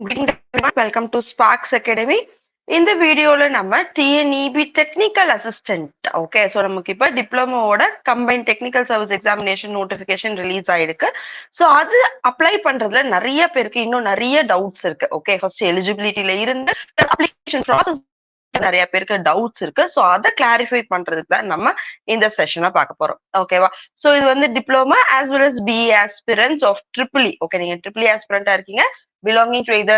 Good evening, everyone. Welcome to Sparks Academy. இந்த வீடியோல நம்ம TNEB technical assistant okay so நமக்கு இப்போ டிப்ளமோட combine technical service examination notification release ஆயிருக்கு. ஸோ அது அப்ளை பண்றதுல நிறைய பேருக்கு இன்னும் நிறைய டவுட்ஸ் இருக்கு. ஓகே ஃபர்ஸ்ட் எலிஜிபிலிட்டியில இருந்து அப்ளிகேஷன் ப்ராசஸ் நிறைய பேருக்கு டவுட்ஸ் இருக்கு. ஸோ அதை கிளாரிஃபை பண்றதுக்கு தான் நம்ம இந்த செஷனை பார்க்க போறோம். ஓகேவா? ஸோ இது வந்து diploma as well as BE aspirants of triple. Okay நீங்க ட்ரிபிள் ஆஸ்பிரண்டா இருக்கீங்க belonging to either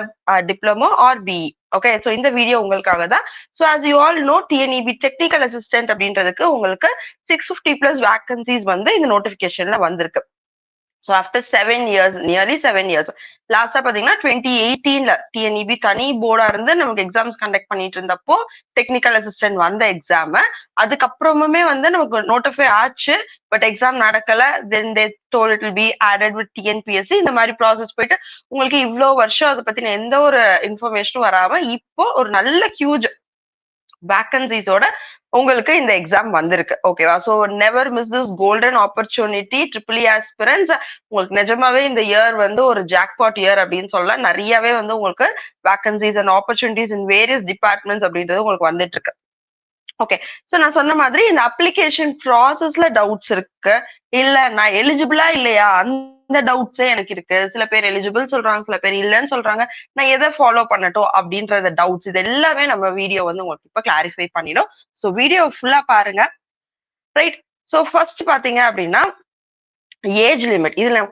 diploma or BE. Okay so இந்த வீடியோ உங்களுக்காக தான். So as you all know TNEB technical assistant அப்படின்றதுக்கு உங்களுக்கு 650+ வேகன்சிஸ் வந்து இந்த நோட்டிபிகேஷன்ல வந்திருக்கு. So after 7 years, nearly 7 years, லாஸ்டா பாத்தீங்கன்னா 2018ல டிஎன்இபி தனி போர்டா இருந்து நமக்கு எக்ஸாம்ஸ் கண்டக்ட் பண்ணிட்டு இருந்தப்போ டெக்னிக்கல் அசிஸ்டன்ட் வந்த எக்ஸாம் அதுக்கப்புறமுமே வந்து நமக்கு நோட்டிஃபை ஆச்சு. பட் எக்ஸாம் நடக்கல. தென் தே told it will be added with TNPSC. இந்த மாதிரி ப்ராசஸ் போயிட்டு உங்களுக்கு இவ்வளோ வருஷம் அதை பத்தின எந்த ஒரு இன்ஃபர்மேஷனும் வராம இப்போ ஒரு நல்ல ஹியூஜ் வேகன்சிஸோட உங்களுக்கு இந்த எக்ஸாம் வந்திருக்கு. ஓகேவா? So never miss this golden opportunity triple aspirants. உங்களுக்கு நிஜமாவே இந்த இயர் வந்து ஒரு ஜாக்பாட் இயர் அப்படின்னு சொல்லலாம். நிறையவே வந்து உங்களுக்கு vacancies and opportunities in various departments அப்படின்றது உங்களுக்கு வந்துட்டு இருக்கு. ஓகே ஸோ நான் சொன்ன மாதிரி இந்த அப்ளிகேஷன் ப்ராசஸ்ல டவுட்ஸ் இருக்கு. இல்ல நான் எலிஜிபிளா இல்லையா அந்த டவுட்ஸே எனக்கு இருக்கு. சில பேர் எலிஜிபிள் சொல்றாங்க, சில பேர் இல்லைன்னு சொல்றாங்க. நான் எதை ஃபாலோ பண்ணட்டும் அப்படின்றத டவுட்ஸ் இது எல்லாமே நம்ம வீடியோ வந்து உங்களுக்கு இப்ப கிளாரிஃபை பண்ணிடும். ஸோ வீடியோ ஃபுல்லா பாருங்க. ரைட். ஸோ ஃபர்ஸ்ட் பாத்தீங்க அப்படின்னா ஏஜ் லிமிட் இதுல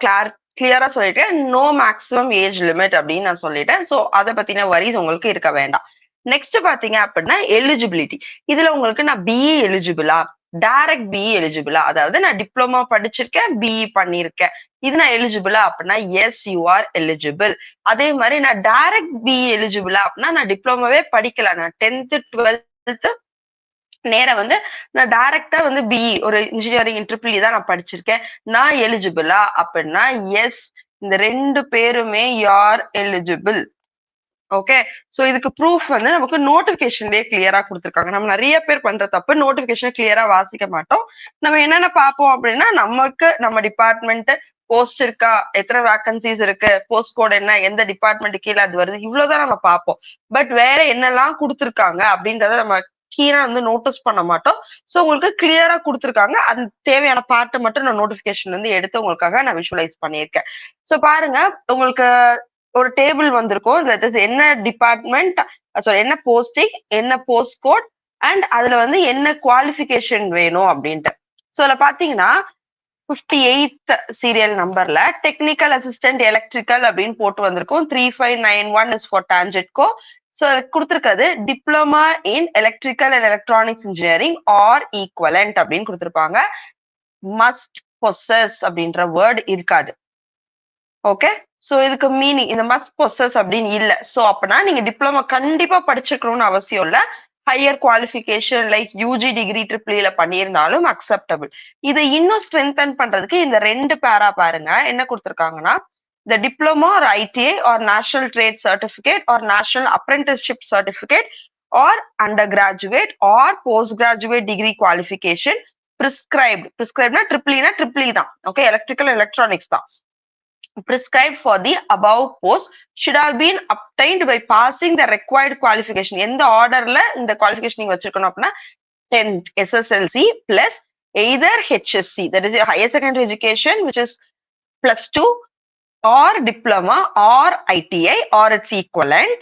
கிளியரா சொல்லிட்டேன். நோ மேக்ஸிமம் ஏஜ் லிமிட் அப்படின்னு நான் சொல்லிட்டேன். ஸோ அதை பத்தின வரிஸ் உங்களுக்கு இருக்க வேண்டாம். நெக்ஸ்ட் பாத்தீங்க அப்படின்னா எலிஜிபிலிட்டி. இதுல உங்களுக்கு நான் பிஇ எலிஜிபிளா, டைரக்ட் பிஇ எலிஜிபிளா, அதாவது நான் டிப்ளமா படிச்சிருக்கேன் பிஇ பண்ணிருக்கேன், இது நான் எலிஜிபிளா அப்படின்னா எஸ் யூ ஆர் எலிஜிபிள். அதே மாதிரி நான் டைரக்ட் பிஇ எலிஜிபிளா அப்படின்னா நான் டிப்ளமாவே படிக்கல, நான் 10th 12th நேர வந்து நான் டைரக்டா வந்து பிஇ ஒரு இன்ஜினியரிங் ட்ரிபிள் தான் நான் படிச்சிருக்கேன், நான் எலிஜிபிளா அப்படின்னா எஸ். இந்த ரெண்டு பேருமே யார் எலிஜிபிள். ஓகே சோ இதுக்கு ப்ரூஃப் வந்து நமக்கு நோட்டிபிகேஷன்லயே கிளியரா கொடுத்துருக்காங்க. நம்ம நிறைய பேர் பண்ற தப்பு நோட்டிபிகேஷன் கிளியரா வாசிக்க மாட்டோம். நம்ம என்னென்ன பார்ப்போம் அப்படின்னா நமக்கு நம்ம டிபார்ட்மெண்ட் போஸ்ட் இருக்கா, எத்தனை வேகன்சிஸ் இருக்கு, போஸ்ட் கோட் என்ன, எந்த டிபார்ட்மெண்ட் கீழே அது வருது, இவ்வளவுதான் நம்ம பார்ப்போம். பட் வேற என்னெல்லாம் கொடுத்துருக்காங்க அப்படின்றத நம்ம கீழே வந்து நோட்டீஸ் பண்ண மாட்டோம். ஸோ உங்களுக்கு கிளியரா கொடுத்துருக்காங்க. அது தேவையான பார்ட்டை மட்டும் நான் நோட்டிபிகேஷன் வந்து எடுத்து உங்களுக்காக நான் விஷுவலைஸ் பண்ணியிருக்கேன். ஸோ பாருங்க உங்களுக்கு ஒரு டேபிள் வந்திருக்கும். என்ன டிபார்ட்மெண்ட், சாரி என்ன போஸ்டிங், என்ன போஸ்ட் கோட் அண்ட் அதுல வந்து என்ன குவாலிஃபிகேஷன் வேணும் அப்படின்ட்டு. ஸோ அதுல பாத்தீங்கன்னா 58th சீரியல் நம்பர்ல டெக்னிக்கல் அசிஸ்டன்ட் எலக்ட்ரிக்கல் அப்படின்னு போட்டு வந்திருக்கும். 3591 இஸ் ஃபார் டான்ஜெட்கோ. ஸோ அதுக்கு கொடுத்துருக்கிறது diploma in electrical and electronics engineering or equivalent அப்படின்னு கொடுத்துருப்பாங்க. மஸ்ட் பொசஸ் அப்படின்ற வேர்ட் இருக்காது. ஓகே சோ இதுக்கு மீனிங் இந்த மஸ்ட் பொசஸ் அப்படின்னு இல்ல. சோ அப்பனா நீங்க டிப்ளமா கண்டிப்பா படிச்சிருக்கணும்னு அவசியம் இல்ல. Higher qualification like UG degree ட்ரிபிள்ல பண்ணியிருந்தாலும் அக்செப்டபிள். இதை இன்னும் ஸ்ட்ரென்தன் பண்றதுக்கு இந்த ரெண்டு பேரா பாருங்க என்ன கொடுத்துருக்காங்கன்னா the diploma or ITA or national trade certificate or national apprenticeship certificate or undergraduate or postgraduate degree qualification prescribed na triple தான். ஓகே எலக்ட்ரிக்கல் எலக்ட்ரானிக்ஸ் தான். prescribed for the above post should have been obtained by passing the required qualification. எந்த ஆர்டர்ல இந்த qualification நீங்க வச்சிருக்கணும் அப்படின்னா 10th SSLC plus either HSC, that is your higher secondary education which is +2 or diploma or ITI or its equivalent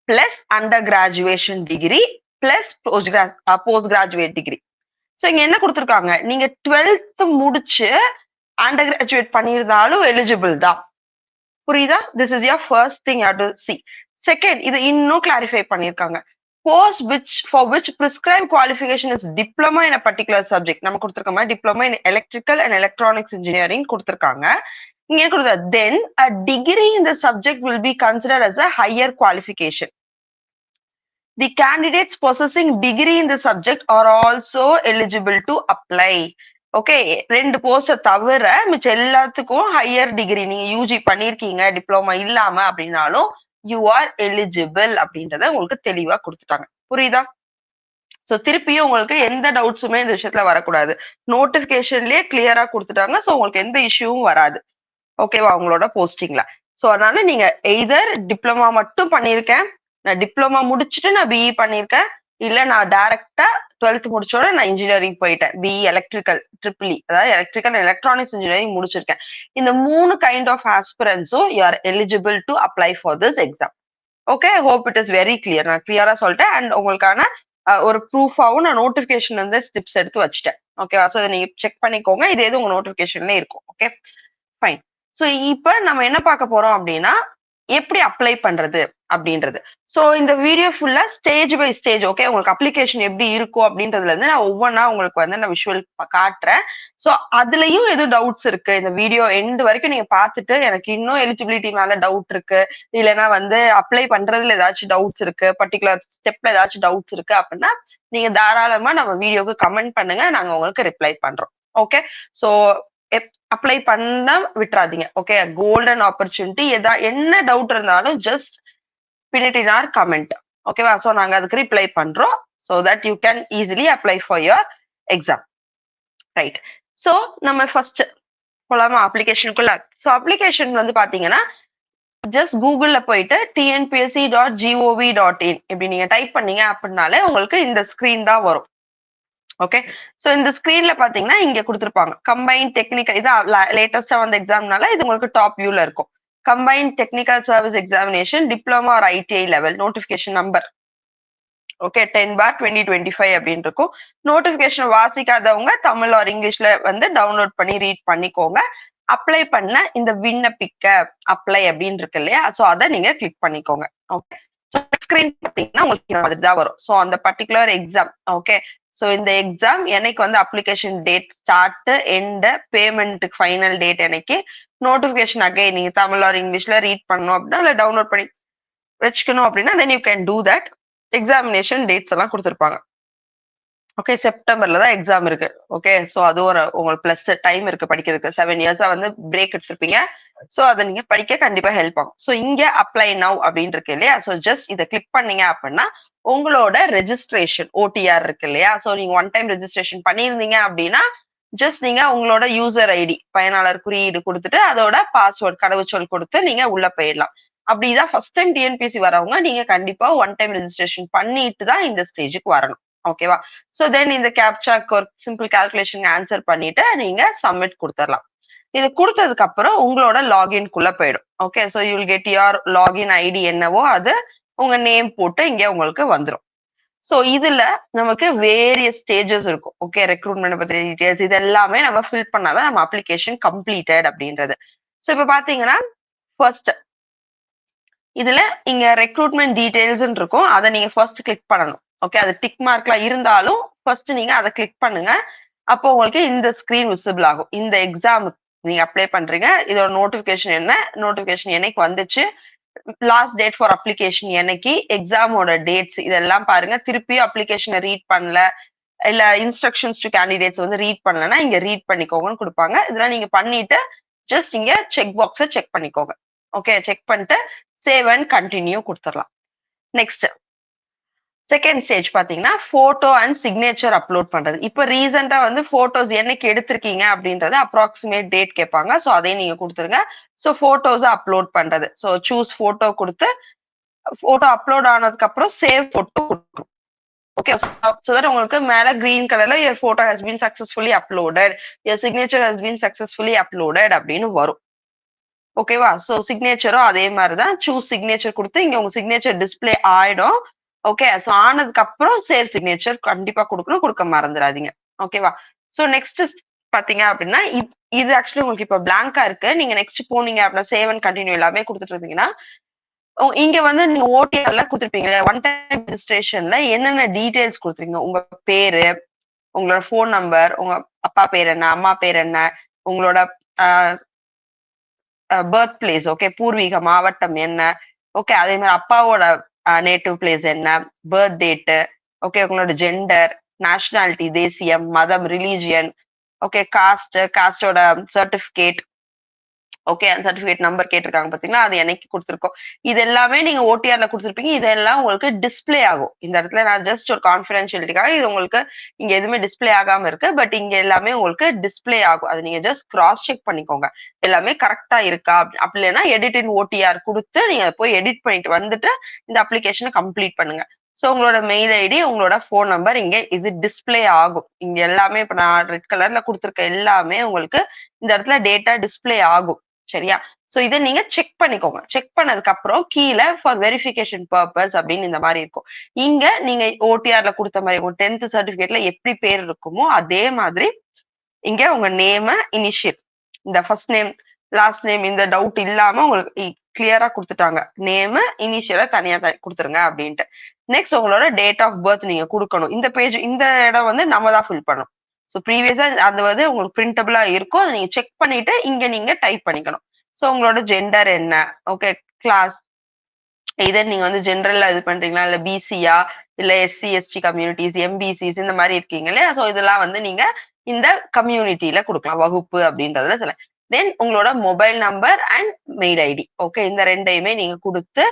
plus undergraduation degree plus postgraduate degree. So இங்க என்ன கொடுத்துருக்காங்க, நீங்க 12th முடிச்சு அண்டர் கிராஜுவேட் பண்ணியிருந்தாலும் eligible தான். புரியுதா? This is your first thing you have to see. Second இது இன்னும் கிளாரிஃபை பண்ணியிருக்காங்க. Course for which prescribed qualification is diploma in a particular subject. நம்ம கொடுத்துருக்கோம் diploma in electrical and electronics engineering கொடுத்துருக்காங்க. இங்க கொடுத்தா then a degree in the subject will be considered as a higher qualification. The candidates possessing degree in the subject are also eligible to apply. Okay ரெண்டு போஸ்ட தவிர மிச்ச எல்லாத்துக்கும் higher degree நீங்க UG பண்ணிருக்கீங்க diploma இல்லாம அப்படின்னாலும் யூ ஆர் எலிஜிபிள் அப்படின்றத உங்களுக்கு தெளிவா கொடுத்துட்டாங்க. புரியுதா? சோ திருப்பியும் உங்களுக்கு எந்த டவுட்ஸுமே இந்த விஷயத்துல வரக்கூடாது. நோட்டிபிகேஷன்லயே கிளியரா கொடுத்துட்டாங்க. சோ உங்களுக்கு எந்த இஷ்யூவும் வராது. ஓகேவா உங்களோட போஸ்டிங்ல. ஸோ அதனால நீங்க எய்தர் டிப்ளமா மட்டும் பண்ணியிருக்கேன், நான் டிப்ளமா முடிச்சுட்டு நான் பிஇ பண்ணியிருக்கேன், இல்ல நான் டைரக்டா 12th முடிச்சோட நான் இன்ஜினியரிங் போயிட்டேன். பிஇ எலக்ட்ரிக்கல் ட்ரிபிள் அதாவது எலக்ட்ரிக்கல் எலக்ட்ரானிக்ஸ் இன்ஜினியரிங் முடிச்சிருக்கேன். இந்த 3 கைண்ட் ஆஃப் ஆஸ்பிரன்ஸும் you are eligible to apply for this exam. Okay, hope it is very clear. நான் கிளியரா சொல்லிட்டேன். அண்ட் உங்களுக்கான ஒரு ப்ரூஃபாவும் நான் நோட்டிபிகேஷன் வந்து ஸ்டிப்ஸ் எடுத்து வச்சுட்டேன். ஓகேவா? ஸோ நீங்க செக் பண்ணிக்கோங்க. இது எது உங்க நோட்டிபிகேஷன்ல இருக்கும். Okay, fine. ஸோ இப்ப நம்ம என்ன பார்க்க போறோம் அப்படின்னா, எப்படி அப்ளை பண்றது அப்படின்றது. ஸோ இந்த வீடியோ ஃபுல்லா ஸ்டேஜ் பை ஸ்டேஜ், ஓகே, உங்களுக்கு அப்ளிகேஷன் எப்படி இருக்கும் அப்படின்றதுல இருந்து நான் ஒவ்வொன்றா உங்களுக்கு வந்து நான் விஷுவல் காட்டுறேன். ஸோ அதுலயும் எதுவும் டவுட்ஸ் இருக்கு, இந்த வீடியோ எண்ட் வரைக்கும் நீங்க பார்த்துட்டு எனக்கு இன்னும் எலிஜிபிலிட்டி மேல டவுட் இருக்கு, இல்லைன்னா வந்து அப்ளை பண்றதுல ஏதாச்சும் டவுட்ஸ் இருக்கு, பர்டிகுலர் ஸ்டெப்ல ஏதாச்சும் டவுட்ஸ் இருக்கு அப்படின்னா நீங்க தாராளமா நம்ம வீடியோக்கு கமெண்ட் பண்ணுங்க, நாங்க உங்களுக்கு ரிப்ளை பண்றோம். ஓகே, ஸோ அப்ளை பண்ண விட்டுறாதீங்க. Okay, golden opportunity. என்ன டவுட் இருந்தாலும் ஜஸ்ட் பினிட் இன் ஆர் கமெண்ட். ஓகேவா? ஸோ நாங்க அதுக்கு ரிப்ளை பண்றோம். So that you can easily apply for your exam. Right. So நம்ம ஃபர்ஸ்ட் போலாமா அப்ளிகேஷனுக்குள்ள? ஸோ அப்ளிகேஷன் வந்து பாத்தீங்கன்னா ஜஸ்ட் கூகுள்ல போயிட்டு tnpsc.gov.in இப்படி நீங்க டைப் பண்ணீங்க அப்படின்னாலே உங்களுக்கு இந்த ஸ்கிரீன் தான் வரும். ஓகே, சோ இந்த ஸ்கிரீன்ல பாத்தீங்கன்னா இங்க கொடுத்திருப்பாங்க கம்பைன் டெக்னிக்கல். இது லேட்டஸ்டா வந்த எக்ஸாம்னால இது உங்களுக்கு டாப் வியூல இருக்கும். Combine technical service examination diploma R ITI level notification number. Okay, 10/2025 அப்படின்னு இருக்கும். நோட்டிபிகேஷன் வாசிக்காதவங்க தமிழ் ஆர் இங்கிலீஷ்ல வந்து டவுன்லோட் பண்ணி ரீட் பண்ணிக்கோங்க. அப்ளை பண்ண இந்த விண்ணப்பிக்க அப்ளை அப்படின்னு இருக்கு இல்லையா, சோ அதை நீங்க கிளிக் பண்ணிக்கோங்க. ஓகே, ஸ்கிரீன் பாத்தீங்கன்னா உங்களுக்கு இந்த மாதிரி தான் வரும். சோ அந்த பர்டிகுலர் எக்ஸாம். ஓகே, சோ இந்த எக்ஸாம் என்னைக்கு வந்து அப்ளிகேஷன் டேட், ஸ்டார்ட், எண்ட், பேமெண்ட்டுக்கு ஃபைனல் டேட் என்னைக்கு, நோட்டிபிகேஷன் அகைன் நீங்க தமிழ் ஆர் இங்கிலீஷ்ல ரீட் பண்ணணும் அப்படின்னா இல்ல டவுன்லோட் பண்ணி வச்சுக்கணும் அப்படின்னா then you can do that. Examination dates எல்லாம் கொடுத்துருப்பாங்க. ஓகே, செப்டம்பர்ல தான் எக்ஸாம் இருக்கு. ஓகே, சோ அது ஒரு உங்களுக்கு பிளஸ் டைம் இருக்கு படிக்கிறதுக்கு. 7 இயர்ஸா வந்து பிரேக் எடுத்திருப்பீங்க. சோ அதை நீங்க படிக்க கண்டிப்பா ஹெல்ப் ஆகும். சோ இங்க அப்ளை நவ் அப்படின்னு இருக்கு இல்லையா, சோ ஜஸ்ட் இதை கிளிக் பண்ணீங்க அப்படின்னா உங்களோட ரெஜிஸ்ட்ரேஷன் ஓடிஆர் இருக்கு இல்லையா, சோ நீங்க ஒன் டைம் ரெஜிஸ்ட்ரேஷன் பண்ணியிருந்தீங்க அப்படின்னா ஜஸ்ட் நீங்க உங்களோட யூசர் ஐடி பயனாளர் குறியீடு கொடுத்துட்டு அதோட பாஸ்வேர்ட் கடவுச்சொல் கொடுத்து நீங்க உள்ள போயிடலாம். அப்படிதான் ஃபர்ஸ்ட் டைம் டிஎன்பிசி வரவங்க நீங்க கண்டிப்பா ஒன் டைம் ரெஜிஸ்ட்ரேஷன் பண்ணிட்டு தான் இந்த ஸ்டேஜுக்கு வரணும். ஓகேவா? சோ தென் இந்த கேப்சாக்கு ஒரு சிம்பிள் கால்குலேஷன் ஆன்சர் பண்ணிட்டு நீங்க சப்மிட் கொடுத்துடலாம். இது கொடுத்ததுக்கு அப்புறம் உங்களோட லாகின்குள்ள போயிடும். Okay, so you will get your login ID என்னவோ அது உங்க நேம் போட்டு இங்க உங்களுக்கு வந்துடும். சோ இதுல நமக்கு வேரியஸ் ஸ்டேஜஸ் இருக்கும். ஓகே, ரெக்ரூட்மெண்ட் பத்தி டீடைல்ஸ் இது எல்லாமே நம்ம ஃபில் பண்ணாதான் நம்ம அப்ளிகேஷன் கம்ப்ளீட்டட் அப்படின்றது. சோ இப்ப பாத்தீங்கன்னா ஃபர்ஸ்ட் இதுல இங்க ரெக்ரூட்மெண்ட் டீடைல்ஸ் இருக்கும், அதை நீங்க ஃபர்ஸ்ட் கிளிக் பண்ணணும். ஓகே, அது டிக் மார்க்ல இருந்தாலும் ஃபர்ஸ்ட் நீங்க அதை கிளிக் பண்ணுங்க. அப்போ உங்களுக்கு இந்த ஸ்கிரீன் விசிபிள் ஆகும். இந்த எக்ஸாம் நீங்க அப்ளை பண்றீங்க, இதோட நோட்டிபிகேஷன் என்ன, நோட்டிபிகேஷன் என்னைக்கு வந்துச்சு, லாஸ்ட் டேட் ஃபார் அப்ளிகேஷன் என்னைக்கு, எக்ஸாமோட டேட்ஸ் இதெல்லாம் பாருங்க. திருப்பியும் அப்ளிகேஷனை ரீட் பண்ணல இல்ல இன்ஸ்ட்ரக்ஷன்ஸ் டு கேண்டிடேட்ஸ் வந்து ரீட் பண்ணலன்னா இங்க ரீட் பண்ணிக்கோங்கன்னு கொடுப்பாங்க. இதெல்லாம் நீங்க பண்ணிட்டு ஜஸ்ட் இங்க செக் பாக்ஸை செக் பண்ணிக்கோங்க. ஓகே, செக் பண்ணிட்டு சேவ் அண்ட் கண்டினியூ கொடுத்துடலாம். நெக்ஸ்ட் செகண்ட் ஸ்டேஜ் பாத்தீங்கன்னா போட்டோ அண்ட் சிக்னேச்சர் அப்லோட் பண்றது. இப்ப ரீசெண்டா வந்து போட்டோஸ் என்னைக்கு எடுத்திருக்கீங்க அப்படின்றது அப்ராக்சிமேட் டேட் கேட்பாங்க. சோ அதையும் நீங்க கொடுத்துருங்க. சோ போட்டோஸ் அப்லோட் பண்றது, சோ சூஸ் போட்டோ கொடுத்து போட்டோ அப்லோட் ஆனதுக்கு அப்புறம் சேவ் போட்டோ கொடுக்கணும். ஓகே, சோ தட் உங்களுக்கு மேல கிரீன் கலர்ல your photo has been successfully uploaded, your signature has been successfully uploaded அப்படின்னு வரும். ஓகேவா? சோ சிக்னேச்சரும் அதே மாதிரிதான். சூஸ் சிக்னேச்சர் கொடுத்து இங்க உங்க சிக்னேச்சர் டிஸ்பிளே ஆயிடும். ஓகே, சோ ஆனதுக்கு அப்புறம் சேவ் சிக்னேச்சர் கண்டிப்பா கொடுக்கணும், கொடுக்க மறந்துடாதீங்க. ஓகேவா? சோ நெக்ஸ்ட் பாத்தீங்க அப்படின்னா இது ஆக்சுவலி உங்களுக்கு இப்ப பிளாங்கா இருக்கு. நீங்க நெக்ஸ்ட் போனீங்க அப்படின்னா சேவ் அண்ட் கண்டினியூ எல்லாமே கொடுத்துட்டு இருந்தீங்கன்னா இங்க வந்து நீங்க ஓடிஆர்ல கொடுத்துருப்பீங்க. ஒன் டைம் ரெஜிஸ்ட்ரேஷன்ல என்னென்ன டீடைல்ஸ் கொடுத்துருங்க, உங்க பேரு, உங்களோட போன் நம்பர், உங்க அப்பா பேர் என்ன, அம்மா பேர் என்ன, உங்களோட பர்த் பிளேஸ், ஓகே, பூர்வீக மாவட்டம் என்ன, ஓகே, அதே மாதிரி அப்பாவோட நேட்டிவ் பிளேஸ் என்ன, பர்த் டேட்டு, ஓகே, உங்களோட ஜெண்டர், நேஷனாலிட்டி, தேசியம், மதம், ரிலீஜியன், ஓகே, காஸ்டோட சர்டிபிகேட், ஓகே, அந்த சர்டிபிகேட் நம்பர் கேட்டிருக்காங்க பாத்தீங்களா, அது என்னைக்கு கொடுத்துருக்கோம். இது எல்லாமே நீங்க ஓடிஆர்ல கொடுத்துருப்பீங்க. இதெல்லாம் உங்களுக்கு டிஸ்ப்ளே ஆகும். இந்த இடத்துல நான் ஜஸ்ட் ஒரு கான்ஃபிடென்ஷியலிட்டிக்காக இது உங்களுக்கு இங்க எதுவுமே டிஸ்ப்ளே ஆகாம இருக்கு. பட் இங்க எல்லாமே உங்களுக்கு டிஸ்ப்ளே ஆகும். அது நீங்க ஜஸ்ட் கிராஸ் செக் பண்ணிக்கோங்க. எல்லாமே கரெக்ட்டா இருக்கா? அப்படி இல்லைன்னா எடிட் இன் ஓடிஆர் குடுத்து நீங்க போய் எடிட் பண்ணிட்டு வந்துட்டு இந்த அப்ளிகேஷன கம்ப்ளீட் பண்ணுங்க. சோ உங்களோட மெயில் ஐடி, உங்களோட ஃபோன் நம்பர் இங்க இது டிஸ்ப்ளே ஆகும். இங்க எல்லாமே இப்ப நான் ரெட் கலர்ல குடுத்துருக்க எல்லாமே உங்களுக்கு இந்த இடத்துல டேட்டா டிஸ்ப்ளே ஆகும். சரியா? சோ இத நீங்க செக் பண்ணிக்கோங்க. செக் பண்ணதுக்கு அப்புறம் கீழ ஃபார் வெரிஃபிகேஷன் பர்ப்பஸ் அப்படின்னு இந்த மாரி இருக்கும். இங்க நீங்க ஓடிஆர்ல குடுத்த மாரி உங்க 10th சர்டிபிகேட்ல எப்படி பேர் இருக்குமோ அதே மாதிரி இங்க உங்க நேம இனிஷியல் இந்த ஃபர்ஸ்ட் நேம் லாஸ்ட் நேம் இந்த டவுட் இல்லாம உங்களுக்கு கிளியரா குடுத்துட்டாங்க. நேம இனிஷியலா தனியா குடுத்துருங்க அப்படின்ட்டு. நெக்ஸ்ட் உங்களோட டேட் ஆஃப் பர்த் நீங்க குடுக்கணும். இந்த பேஜ் இந்த இடம் வந்து நம்ம தான் ஃபில் பண்ணணும். ஸோ ப்ரீவியஸா அது வந்து உங்களுக்கு பிரிண்டபிளா இருக்கும். அதை நீங்க செக் பண்ணிட்டு இங்க நீங்க டைப் பண்ணிக்கணும். ஸோ உங்களோட ஜெண்டர் என்ன? ஓகே, கிளாஸ் இதர் நீங்க வந்து ஜென்ரல்ல இது பண்றீங்களா? இல்ல பிசியா? இல்ல எஸ்சி, எஸ்டி கம்யூனிட்டிஸ், எம்பிசிஸ் இந்த மாரி இருக்கீங்க இல்லையா? ஸோ இதெல்லாம் வந்து நீங்க இந்த கம்யூனிட்டில குடுக்கலாம். வகுப்பு அப்படின்றதுல தென் உங்களோட mobile number and mail ID. Okay, இந்த 2யுமே நீங்க குடுத்து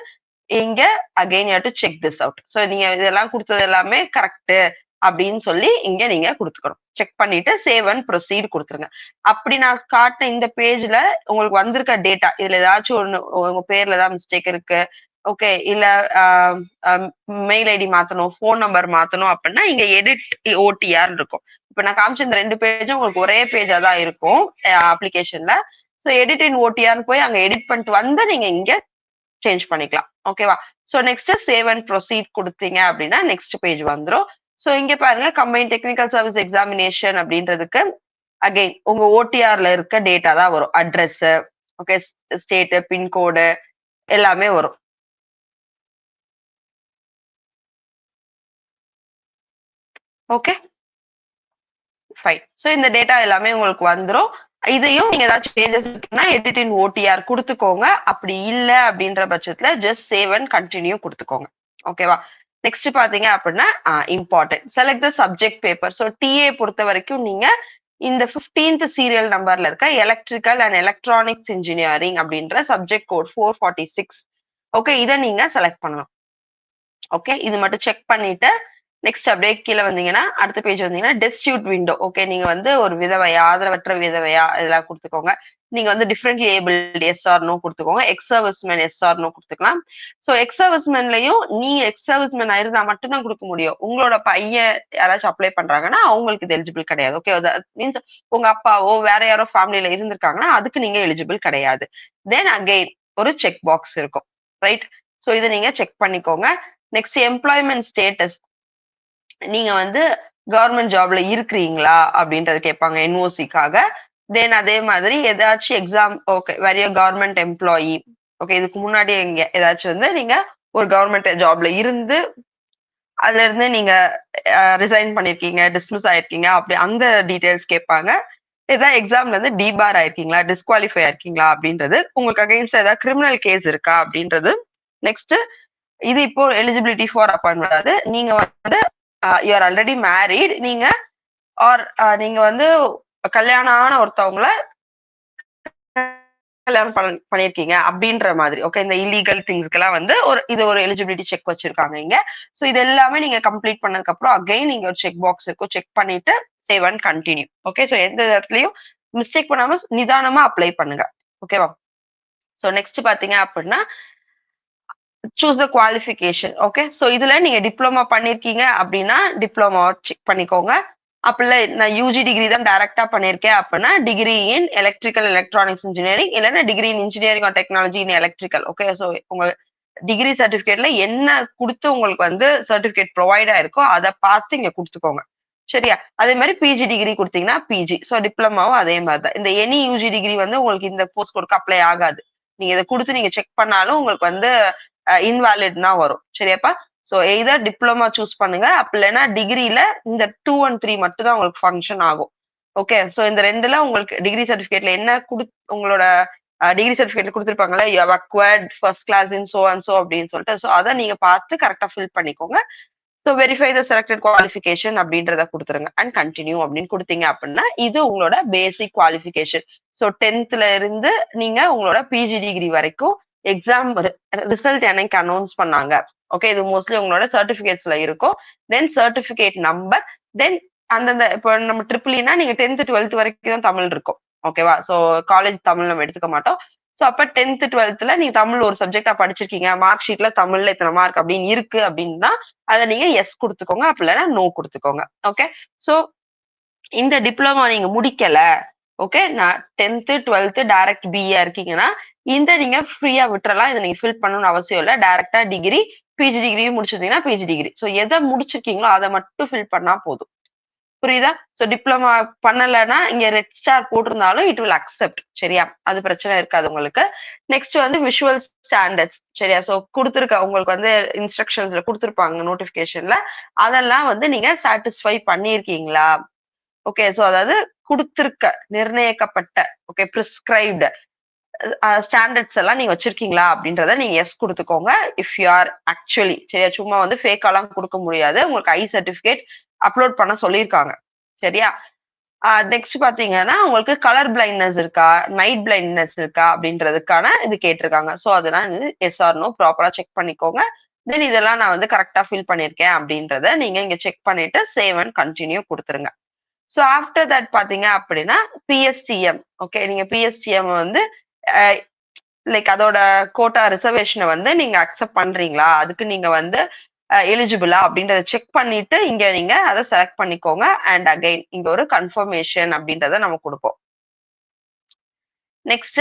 இங்க again you have to check this out. So நீங்க இதெல்லாம் குடுத்தது எல்லாமே கரெக்ட் அப்படின்னு சொல்லி இங்க நீங்க குடுத்துக்கணும். செக் பண்ணிட்டு சேவ் அண்ட் ப்ரொசீட் குடுத்துருங்க. அப்படி நான் காட்டின இந்த பேஜ்ல உங்களுக்கு வந்திருக்க டேட்டா இதுல ஏதாச்சும் ஒண்ணு உங்க பேர்ல ஏதாவது மிஸ்டேக் இருக்கு, ஓகே, இல்ல மெயில் ஐடி மாத்தணும், ஃபோன் நம்பர் மாத்தணும் அப்படின்னா இங்க எடிட் ஓடிஆர் இருக்கும். இப்ப நான் காமிச்ச இந்த 2 பேஜும் உங்களுக்கு ஒரே பேஜா தான் இருக்கும் அப்ளிகேஷன்ல. சோ எடிட் இன் ஓடிஆர் போய் அங்க எடிட் பண்ணிட்டு வந்து நீங்க இங்க சேஞ்ச் பண்ணிக்கலாம். ஓகேவா? So next save and proceed குடுத்தீங்க அப்படின்னா நெக்ஸ்ட் பேஜ் வந்துரும். சோ இங்க பாருங்க கம்பைன் டெக்னிக்கல் சர்வீஸ் எக்ஸாமினேஷன் அப்படின்றதுக்கு அகைன் உங்க ஓடிஆர்ல இருக்க டேட்டா தான் வரும். அட்ரஸ், ஓகே, ஸ்டேட், பின்கோடு எல்லாமே வரும். Okay, fine. சோ இந்த டேட்டா எல்லாமே உங்களுக்கு வந்துரும். இதையும் நீங்க ஏதாச்சும் சேஞ்சஸ் இருக்குன்னா எடிட் இன் ஓடிஆர் குடுத்துக்கோங்க. அப்படி இல்ல அப்படின்ற பட்சத்துல ஜஸ்ட் சேவ் அண்ட் கண்டினியூ குடுத்துக்கோங்க. ஓகேவா? நெக்ஸ்ட் பாத்தீங்க அப்படின்னா important select the subject paper. So TA பொறுத்த வரைக்கும் நீங்க இந்த 15th சீரியல் நம்பர்ல இருக்க எலக்ட்ரிக்கல் அண்ட் எலக்ட்ரானிக்ஸ் இன்ஜினியரிங் அப்படின்ற சப்ஜெக்ட் கோட் 446. ஓகே, இதை நீங்க செலக்ட் பண்ணணும். ஓகே, இது மட்டும் செக் பண்ணிட்டு நெக்ஸ்ட் அப்படியே கீழே வந்தீங்கன்னா அடுத்த பேஜ் வந்தீங்கன்னா டெஸ்டியூட் விண்டோ. ஓகே, நீங்க வந்து ஒரு விதவையா, ஆதரவற்ற விதவையா இதெல்லாம் கொடுத்துக்கோங்க. நீங்க வந்து differently abled yes or no கொடுத்துக்கோங்க. Ex serviceman yes or no கொடுத்துக்கலாம். ஸோ எக்ஸ் சர்வீஸ்மேன்லயும் நீங்க எக்ஸ் சர்வீஸ்மேன் இருந்தா மட்டும் தான் கொடுக்க முடியும். உங்களோட பையன் யாராச்சும் அப்ளை பண்றாங்கன்னா அவங்களுக்கு இது எலிஜிபிள் கிடையாது. ஓகே, மீன்ஸ் உங்க அப்பாவோ வேற யாரோ ஃபேமிலியில இருந்திருக்காங்கன்னா அதுக்கு நீங்க எலிஜிபிள் கிடையாது. தென் அகெயின் ஒரு செக் பாக்ஸ் இருக்கும், ரைட்? ஸோ இதை நீங்க செக் பண்ணிக்கோங்க. Next employment status. நீங்க வந்து கவர்மெண்ட் ஜாப்ல இருக்கிறீங்களா அப்படின்றது கேட்பாங்க என்ஓசிக்காக. தென் அதே மாதிரி ஏதாச்சும் எக்ஸாம், ஓகே, வேற கவர்மெண்ட் எம்ப்ளாயி, ஓகே, இதுக்கு முன்னாடி எங்க ஏதாச்சும் வந்து நீங்க ஒரு கவர்மெண்ட் ஜாப்ல இருந்து அதுல இருந்து நீங்க ரிசைன் பண்ணிருக்கீங்க, டிஸ்மிஸ் ஆயிருக்கீங்க, அப்படி அந்த டீடைல்ஸ் கேட்பாங்க. ஏதாவது எக்ஸாம்ல இருந்து டிபார் ஆயிருக்கீங்களா, டிஸ்குவாலிஃபை ஆயிருக்கீங்களா அப்படின்றது, உங்களுக்கு அகைன்ஸ்ட் ஏதாவது கிரிமினல் கேஸ் இருக்கா அப்படின்றது. நெக்ஸ்ட் இது இப்போ எலிஜிபிலிட்டி ஃபார் அப்பாயின்மெண்ட். அதாவது நீங்க வந்து யூ ஆர் ஆல்ரெடி மேரிட், நீங்க ஆர் நீங்க வந்து கல்யாணம் ஆன ஒருத்தவங்கள கல்யாணம் பண்ணிருக்கீங்க அப்படின்ற மாதிரி. ஓகே, இந்த இல்லீகல் திங்ஸ்க்கெல்லாம் வந்து இது ஒரு எலிஜிபிலிட்டி செக் வச்சிருக்காங்க இங்க. ஸோ இது எல்லாமே நீங்க கம்ப்ளீட் பண்ணதுக்கு அப்புறம் அகைன் நீங்க ஒரு செக் பாக்ஸ் இருக்கும், செக் பண்ணிட்டு save and continue. Okay, so எந்த இடத்துலயும் மிஸ்டேக் பண்ணாம நிதானமா அப்ளை பண்ணுங்க. ஓகேவா? ஸோ நெக்ஸ்ட் பாத்தீங்க அப்படின்னா choose the qualification. Okay, so இதுல நீங்க டிப்ளமா பண்ணிருக்கீங்க அப்படின்னா டிப்ளமா செக் பண்ணிக்கோங்க. அப்படி நான் யூஜி டிகிரி தான் டைரக்டா பண்ணிருக்கேன் அப்படின்னா degree in electrical electronics engineering, இல்லைன்னா degree in engineering or technology in electrical. Okay, so உங்க டிகிரி சர்டிபிகேட்ல என்ன கொடுத்து உங்களுக்கு வந்து சர்டிபிகேட் ப்ரொவைட் ஆயிருக்கோ அதை பார்த்து இங்க கொடுத்துக்கோங்க. சரியா? அதே மாதிரி பிஜி டிகிரி கொடுத்தீங்கன்னா பிஜி. ஸோ டிப்ளமாவும் அதே மாதிரி தான். இந்த எனி யூஜி டிகிரி வந்து உங்களுக்கு இந்த போஸ்ட் கோடுக்கு அப்ளை ஆகாது. நீங்க இதை கொடுத்து நீங்க செக் பண்ணாலும் உங்களுக்கு வந்து இன்வாலிட் தான் வரும். சரியாப்பா? சோ எய்தர் டிப்ளமா சூஸ் பண்ணுங்க, அப்படி இல்லைன்னா டிகிரில இந்த 2 and 3 மட்டும் தான் உங்களுக்கு ஃபங்க்ஷன் ஆகும். ஓகே, சோ இந்த ரெண்டுல உங்களுக்கு டிகிரி சர்டிபிகேட்ல என்ன உங்களோட டிகிரி சர்டிபிகேட்ல கொடுத்துருப்பாங்கல்ல, you have acquired first class in so and so அப்படின்னு சொல்லிட்டு, சோ அதை நீங்க பார்த்து கரெக்டா ஃபில் பண்ணிக்கோங்க. So verify the selected qualification அப்படின்றத கொடுத்துருங்க அண்ட் கண்டினியூ அப்படின்னு கொடுத்தீங்க அப்படின்னா இது உங்களோட பேசிக் குவாலிஃபிகேஷன். ஸோ 10th இருந்து நீங்க உங்களோட பிஜி டிகிரி வரைக்கும் எக்ஸாம் ரிசல்ட் எனக்கு அனௌன்ஸ் பண்ணாங்க. ஓகே, இது மோஸ்ட்லி உங்களோட சர்டிபிகேட்ஸ்ல இருக்கும். தென் சர்டிபிகேட் நம்பர், தென் அந்தந்த இப்போ நம்ம ட்ரிபிள்னா நீங்க 10th 12th வரைக்கும் தான் தமிழ் இருக்கும். ஓகேவா? ஸோ காலேஜ் தமிழ் நம்ம எடுத்துக்க மாட்டோம். ஸோ அப்ப 10th 12th நீங்க தமிழ் ஒரு சப்ஜெக்டா படிச்சிருக்கீங்க, மார்க் ஷீட்ல தமிழ்ல இத்தனை மார்க் அப்படின்னு இருக்கு அப்படின்னா அதை நீங்க எஸ் கொடுத்துக்கோங்க, அப்படி இல்லைன்னா நோ கொடுத்துக்கோங்க. ஓகே, ஸோ இந்த டிப்ளமா நீங்க முடிக்கல, ஓகே, நான் 10th 12th டைரக்ட் பிஏ இருக்கீங்கன்னா இந்த நீங்க ஃப்ரீயா விட்டுறலாம். இதை நீங்க ஃபில் பண்ணணும்னு அவசியம் இல்லை. டைரக்டா டிகிரி பிஜி டிகிரியும் முடிச்சிருந்தீங்கன்னா பிஜி டிகிரி, ஸோ எதை முடிச்சிருக்கீங்களோ அதை மட்டும் ஃபில் பண்ணா போதும். புரியுதா? ஸோ டிப்ளமா பண்ணலைன்னா இங்க ரெட் ஸ்டார் போட்டிருந்தாலும் இட் வில் அக்செப்ட். சரியா? அது பிரச்சனை இருக்காது உங்களுக்கு. நெக்ஸ்ட் வந்து விஷுவல் ஸ்டாண்டர்ட்ஸ். சரியா? ஸோ கொடுத்துருக்க உங்களுக்கு வந்து இன்ஸ்ட்ரக்ஷன்ஸ்ல கொடுத்துருப்பாங்க நோட்டிபிகேஷன்ல, அதெல்லாம் வந்து நீங்க சாட்டிஸ்ஃபை பண்ணியிருக்கீங்களா? ஓகே, ஸோ அதாவது கொடுத்துருக்க நிர்ணயிக்கப்பட்ட ஓகே பிரிஸ்கிரைப்டு ஸ்டாண்டர்ட்ஸ் எல்லாம் நீங்க வச்சிருக்கீங்களா அப்படின்றத நீங்க எஸ் கொடுத்துக்கோங்க. இஃப் யூ ஆர் ஆக்சுவலி சரியா, சும்மா வந்து ஃபேக்காலாம் கொடுக்க முடியாது. உங்களுக்கு ஐ சர்டிபிகேட் அப்லோட் பண்ண சொல்லியிருக்காங்க. சரியா? நெக்ஸ்ட் பாத்தீங்கன்னா உங்களுக்கு கலர் பிளைண்ட்னஸ் இருக்கா, நைட் பிளைண்ட்னஸ் இருக்கா அப்படின்றதுக்கான இது கேட்டிருக்காங்க. ஸோ அதெல்லாம் எஸ் ஆர் நோ ப்ராப்பரா செக் பண்ணிக்கோங்க. தென் இதெல்லாம் நான் வந்து கரெக்டா ஃபில் பண்ணியிருக்கேன் அப்படின்றத நீங்க இங்க செக் பண்ணிட்டு சேவ் அண்ட் கண்டினியூ கொடுத்துருங்க. ஸோ ஆஃப்டர் தட் பாத்தீங்க அப்படின்னா பிஎஸ்டிஎம். ஓகே, நீங்க பிஎஸ்டிஎம் வந்து லைக் அதோட கோட்டா ரிசர்வேஷனை வந்து நீங்க அக்செப்ட் பண்றீங்களா, அதுக்கு நீங்க வந்து எலிஜிபிளா அப்படின்றத செக் பண்ணிட்டு இங்க நீங்க அதை செலக்ட் பண்ணிக்கோங்க. அண்ட் அகைன் இங்க ஒரு கன்ஃபர்மேஷன் அப்படின்றத நம்ம கொடுப்போம். Next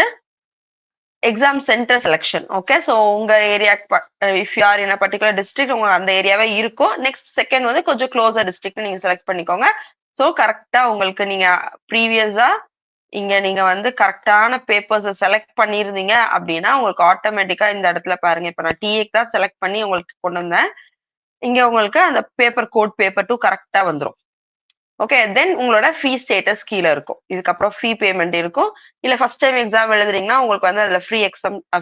exam centre selection. Okay, so உங்க area if you are in a particular district உங்களுக்கு அந்த ஏரியாவே இருக்கும். நெக்ஸ்ட் செகண்ட் வந்து கொஞ்சம் க்ளோசர் டிஸ்ட்ரிக்ட் நீங்க செலக்ட் பண்ணிக்கோங்க. ஸோ கரெக்டா உங்களுக்கு நீங்க ப்ரீவியஸா இங்க நீங்க வந்து கரெக்டான பேப்பர்ஸை செலக்ட் பண்ணியிருந்தீங்க அப்படின்னா உங்களுக்கு ஆட்டோமேட்டிக்கா இந்த இடத்துல பாருங்க, இப்ப நான் டிஏக்கு தான் செலக்ட் பண்ணி உங்களுக்கு கொண்டு வந்தேன். இங்க உங்களுக்கு அந்த பேப்பர் கோட் பேப்பர் 2 கரெக்டா வந்துடும். ஓகே, தென் உங்களோட ஃபீ ஸ்டேட்டஸ் கீழே இருக்கும். இதுக்கப்புறம் ஃபீ பேமெண்ட் இருக்கும். இல்ல ஃபர்ஸ்ட் டைம் எக்ஸாம் எழுதுறீங்கன்னா உங்களுக்கு வந்து அதுல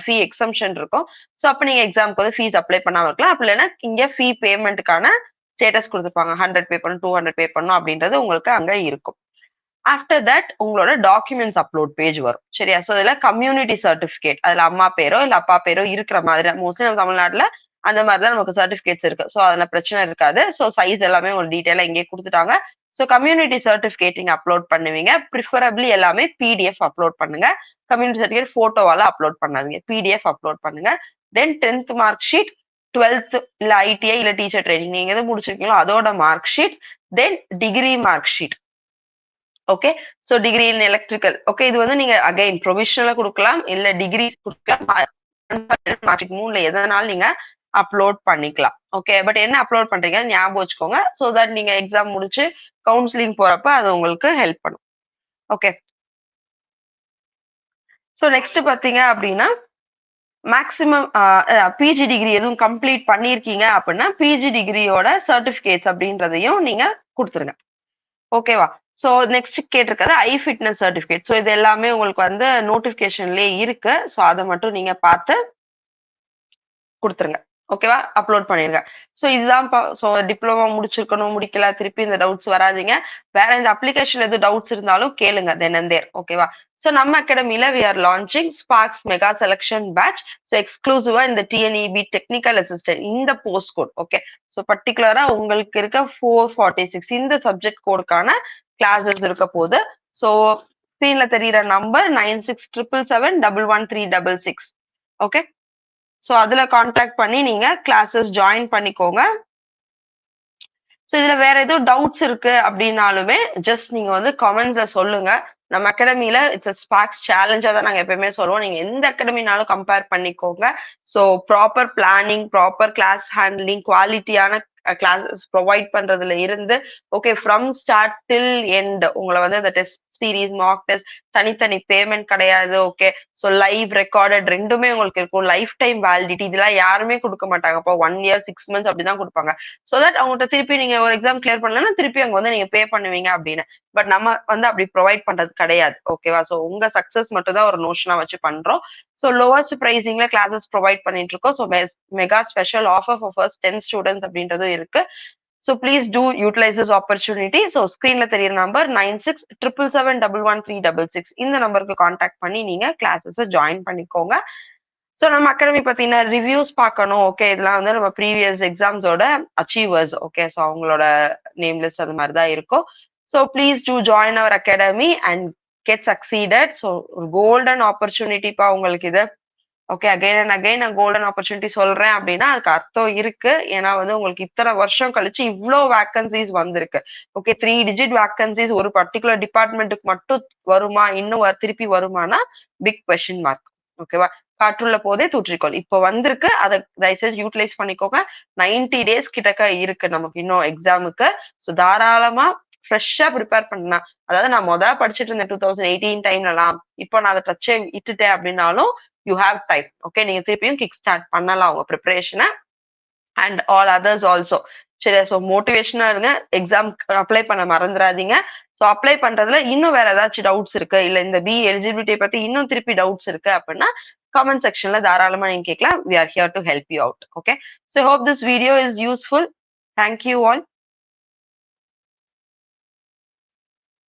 ஃபீ எக்ஸம்ஷன் இருக்கும். ஸோ அப்ப நீங்க எக்ஸாமுக்கு வந்து ஃபீஸ் அப்ளை பண்ணாம இருக்கலாம். அப்படி இல்லைன்னா இங்க ஃபீ பேமெண்ட்டுக்கான ஸ்டேட்டஸ் கொடுத்துருப்பாங்க. 100 பே பண்ணணும், 200 பே பண்ணணும் அப்படின்றது உங்களுக்கு அங்க இருக்கும். ஆஃப்டர் தட் உங்களோட டாக்குமெண்ட்ஸ் அப்லோட் பேஜ் வரும். சரியா? ஸோ இதுல கம்யூனிட்டி சர்டிபிகேட், அதுல அம்மா பேரோ இல்ல அப்பா பேரோ இருக்கிற மாதிரி, மோஸ்ட்லி நம்ம தமிழ்நாட்டுல அந்த மாதிரிதான் நமக்கு சர்டிபிகேட்ஸ் இருக்கு. ஸோ அதுல பிரச்சனை இருக்காது. ஸோ சைஸ் எல்லாமே ஒரு டீட்டெயிலா இங்கே கொடுத்துட்டாங்க. ஸோ கம்யூனிட்டி சர்டிபிகேட் நீங்க அப்லோட் பண்ணுவீங்க. ப்ரிஃபரபிளி எல்லாமே பிடிஎஃப் அப்லோட் பண்ணுங்க. கம்யூனிட்டி சர்டிபிகேட் போட்டோவால அப்லோட் பண்ணாதீங்க, பிடிஎஃப் அப்லோட் பண்ணுங்க. தென் 10th மார்க் ஷீட், 12th இல்ல ஐடிஐ இல்ல டீச்சர் ட்ரைனிங் நீங்க எது முடிச்சிருக்கீங்களோ அதோட mark sheet, then degree mark sheet. Okay, so degree in electrical. Okay, இது வந்து நீங்க அகைன் ப்ரொவிஷனலா கொடுக்கலாம், இல்ல டிகிரி கொடுக்கலாம். 3ல எதனாலும் நீங்க அப்லோட் பண்ணிக்கலாம். ஓகே, பட் என்ன அப்லோட் பண்றீங்க ஞாபகம் வச்சுக்கோங்க. ஸோ தட் நீங்க எக்ஸாம் முடிச்சு கவுன்சிலிங் போறப்ப அது உங்களுக்கு ஹெல்ப் பண்ணும். ஓகே, ஸோ நெக்ஸ்ட் பாத்தீங்க அப்படின்னா மேக்சிமம் பிஜி டிகிரி எதுவும் கம்ப்ளீட் பண்ணியிருக்கீங்க அப்படின்னா பிஜி டிகிரியோட சர்டிபிகேட்ஸ் அப்படின்றதையும் நீங்க கொடுத்துருங்க. ஓகேவா? ஸோ நெக்ஸ்ட் கேட்டிருக்கிறது ஐ ஃபிட்னஸ் சர்டிஃபிகேட். ஸோ இது எல்லாமே உங்களுக்கு வந்து நோட்டிஃபிகேஷன்லேயே இருக்கு. ஸோ அதை மட்டும் நீங்க பார்த்து கொடுத்துருங்க. ஓகேவா? அப்லோட் பண்ணிருங்க. ஸோ இதுதான் ஸோ டிப்ளமோ முடிச்சிருக்கணும், முடிக்கல, திருப்பி இந்த டவுட்ஸ் வராதிங்க. வேற இந்த அப்ளிகேஷன் எதுவும் டவுட்ஸ் இருந்தாலும் கேளுங்க தென் அண்ட் தேர். ஓகேவா? ஸோ நம்ம அகாடமில we are launching sparks mega selection batch. So எக்ஸ்க்ளூசிவா இந்த டிஎன்இபி டெக்னிக்கல் அசிஸ்டன்ட் இந்த போஸ்ட் கோட். ஓகே, ஸோ பர்டிகுலரா உங்களுக்கு இருக்க 446 இந்த சப்ஜெக்ட் கோடுக்கான கிளாஸஸ் இருக்க போது. ஸோ ஸ்கிரீன்ல தெரியுற நம்பர் 9677711366. ஓகே, ஸோ அதுல கான்டாக்ட் பண்ணி நீங்க கிளாஸஸ் ஜாயின் பண்ணிக்கோங்க. ஸோ இதுல வேற எதுவும் டவுட்ஸ் இருக்கு அப்படின்னாலுமே ஜஸ்ட் நீங்க வந்து கமெண்ட்ஸ்ல சொல்லுங்க. நம்ம அகாடமில இட்ஸ் ஸ்பார்க்ஸ் சேலஞ்சா தான் நாங்க எப்பயுமே சொல்லுவோம். நீங்க எந்த அகாடமினாலும் கம்பேர் பண்ணிக்கோங்க. So proper planning, proper class handling, குவாலிட்டியான கிளாஸஸ் ப்ரொவைட் பண்றதுல இருந்து okay from start till end உங்களை வந்து அந்த டெஸ்ட் சீரிஸ், மாக் டெஸ்ட், தனித்தனி பேமெண்ட் கிடையாது. ஓகே. ஸோ லைவ் ரெக்கார்டட் 2மே உங்களுக்கு இருக்கும். லைஃப் டைம் வேலிடிட்டி இதெல்லாம் யாருமே குடுக்க மாட்டாங்க. அப்போ 1 இயர், 6 மந்த்ஸ் அப்படிதான் குடுப்பாங்க. ஸோ தட் அவங்கள்ட்ட திருப்பி நீங்க ஒரு எக்ஸாம் கிளியர் பண்ணலன்னா, திருப்பி அங்க வந்து நீங்க பே பண்ணுவீங்க அப்படின்னு. பட் நம்ம வந்து அப்படி ப்ரொவைட் பண்றது கிடையாது. ஓகேவா? ஸோ உங்க சக்சஸ் மட்டும் தான் ஒரு நோஷனா வச்சு பண்றோம். ஸோ லோவஸ்ட் பிரைசிங்ல கிளாஸஸ் ப்ரொவைட் பண்ணிட்டு இருக்கோம். So mega special offer for first 10 students அப்படின்றதும் இருக்கு. So please do utilise this opportunity. So ஸ்கிரீன்ல தெரியுற நம்பர் 96777136 இந்த நம்பருக்கு கான்டாக்ட் பண்ணி நீங்க கிளாஸஸ் ஜாயின் பண்ணிக்கோங்க. ஸோ நம்ம அகாடமி பத்தின ரிவ்யூஸ் பார்க்கணும். ஓகே. இதெல்லாம் வந்து நம்ம ப்ரீவியஸ் எக்ஸாம்ஸோட அச்சீவர்ஸ். ஓகே. ஸோ அவங்களோட நேம் லிஸ்ட் அது மாதிரி தான் இருக்கும். So please do join our academy and get succeeded. So ஒரு கோல்டன் ஆப்பர்ச்சுனிட்டிப்பா உங்களுக்கு இது. ஓகே. அகைன் அண்ட் அகைன் நான் கோல்டன் ஆப்பர்ச்சுனிட்டி சொல்றேன் அப்படின்னா அதுக்கு அர்த்தம் இருக்கு. ஏன்னா வந்து உங்களுக்கு இத்தனை வருஷம் கழிச்சு இவ்ளோ வேக்கன்சிஸ் வந்திருக்கு. ஓகே. 3 டிஜிட் வேக்கன்சிஸ் ஒரு பர்ட்டிகுலர் டிபார்ட்மெண்ட்டுக்கு மட்டும் வருமா? இன்னும் திருப்பி வருமானா பிக் கொஸ்டின் மார்க். ஓகேவா? காற்றுள்ள போதே தூற்றிக்கொள். இப்போ வந்திருக்கு. அதை தயவுசெய்து யூட்டிலைஸ் பண்ணிக்கோங்க. 90 டேஸ் கிட்டக்க இருக்கு நமக்கு இன்னும் எக்ஸாமுக்கு. ஸோ தாராளமா ஃப்ரெஷ்ஷா ப்ரிப்பேர் பண்ணலாம். அதாவது நான் படிச்சுட்டு இருந்தேன் 2018 டைம்லலாம். இப்போ நான் அதை டச்சே விட்டுட்டேன் அப்படின்னாலும் யூ ஹேவ் டைம். ஓகே. நீங்க திருப்பியும் கிக் ஸ்டார்ட் பண்ணலாம் உங்க ப்ரிப்பரேஷனை அண்ட் ஆல் அதர்ஸ் ஆல்சோ. சரியா? ஸோ மோட்டிவேஷனா இருங்க. எக்ஸாம் அப்ளை பண்ண மறந்துடாதீங்க. ஸோ அப்ளை பண்றதுல இன்னும் வேற ஏதாச்சும் டவுட்ஸ் இருக்கு, இல்ல இந்த பி எலிஜிபிலிட்டியை பத்தி இன்னும் திருப்பி டவுட்ஸ் இருக்கு அப்படின்னா கமெண்ட் செக்ஷன்ல தாராளமா நீங்க கேட்கலாம். We are here to help you out. Okay. So hope this video is useful. Thank you all.